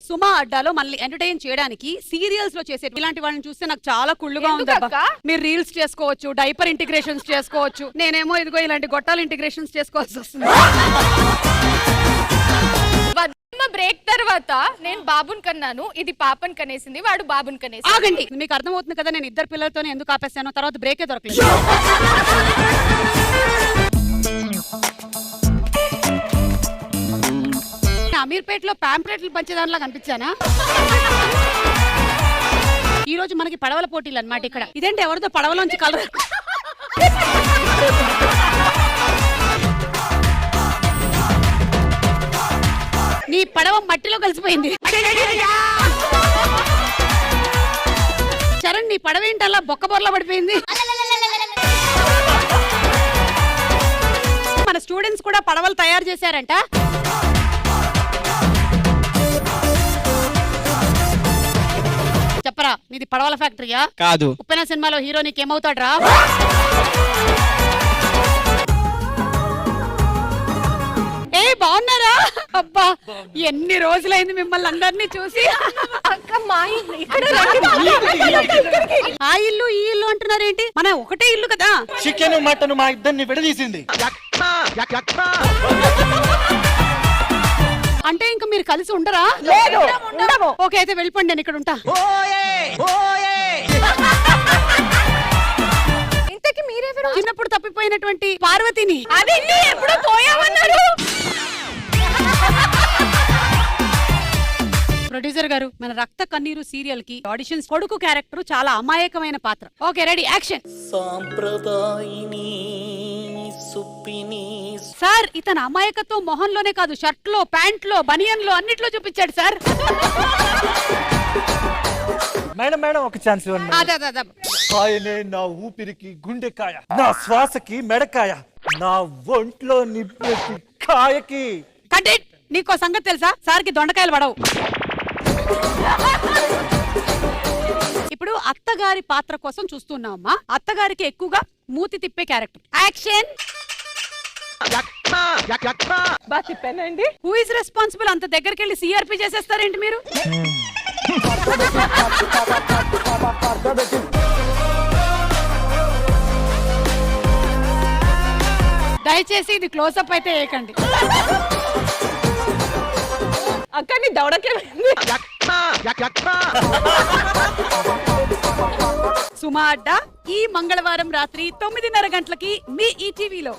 సుమా అడ్డాలో మనల్ని ఎంటర్టైన్ చేయడానికి సీరియల్స్ లో చేసే ఇలాంటి వాళ్ళని చూస్తే నాకు చాలా కుళ్ళుగా ఉందబ్బా. మీరు రీల్స్ చేసుకోవచ్చు, డైపర్ ఇంటిగ్రేషన్స్ చేసుకోవచ్చు, నేనేమో ఇదిగో ఇలాంటి గొట్టాల ఇంటిగ్రేషన్స్ చేసుకోవాల్సి వస్తుంది. బ్రేక్ తర్వాత నేను బాబుని కన్నాను, ఇది పాపని కనేసింది, వాడు బాబుని కనేసి. ఆగండి, మీకు అర్థమవుతుంది కదా నేను ఇద్దరు పిల్లలతోనే ఎందుకు ఆపేస్తాను. తర్వాత బ్రేకే దొరకలేదు. అమీర్పేటలో ప్యాంప్లెట్లు పంచేదానిలా కనిపించానా? ఈ రోజు మనకి పడవల పోటీలు అన్నమాట. ఇక్కడ ఇదేంటి ఎవరితో పడవలోంచి కలర్ నీ పడవ మట్టిలో కలిసిపోయింది. చరణ్, నీ పడవ ఏంటి అలా బొక్కబొర్లా పడిపోయింది? మన స్టూడెంట్స్ కూడా పడవలు తయారు చేశారంట. చెప్పరా, నీది పడవల ఫ్యాక్టరీయా? కాదు. ఉప్పెన సినిమాలో హీరో నీకేమవుతాడు రా? బాగున్నారా? అబ్బా, ఎన్ని రోజులైంది మిమ్మల్ని అందరినీ చూసి. ఆ ఇల్లు ఈ ఇల్లు అంటున్నారేంటి? మన ఒకటే ఇల్లు కదా. చికెన్ మటన్ మా ఇద్దరిని విడదీసింది. అంటే ఇంకా మీరు కలిసి ఉండరా? ఓకే, అయితే వెళ్ళిపోండి, నేను ఇక్కడ ఉంటా. ఇంతకీ మీరెవరు? చిన్నప్పుడు తప్పిపోయినటువంటి పార్వతిని. ఎప్పుడో పోయామన్నారు. ప్రొడ్యూసర్ గారు, మన రక్త కన్నీరు సీరియల్ కి ఆడిషన్స్ కొడుకు క్యారెక్టర్ చాలా అమాయకమైన పాత్ర. Okay, ready, action. సార్, ఇతను అమాయకత్వం మొహంలోనే కాదు, షర్ట్ లో, ప్యాంట్ లో, బనియన్ లో, అన్నిట్లో చూపించాడు సార్. మేడం మేడం, ఒక ఛాన్స్ ఇవ్వండి. ఆయనే నా ఊపిరికి గుండెకాయ, నా శ్వాసకి మెడకాయ, నా ఒంట్లో నిప్పేసి కాయకి. నీకో సంగతి తెలుసా? సార్కి దొండకాయలు పడవు. ఇప్పుడు అత్తగారి పాత్ర కోసం చూస్తున్నామమ్మా. అత్తగారికి ఎక్కువగా మూతి తిప్పే character. Action. Who is responsible? అంత దగ్గరికి వెళ్ళి సిఆర్పి చేసేస్తారేంటి మీరు? దయచేసి ఇది క్లోజప్ అయితే వేయకండి. అక్కడిని దౌడకే సుమా అడ్డా ఈ మంగళవారం రాత్రి 9:30 గంటలకి మీ ఈటీవీలో.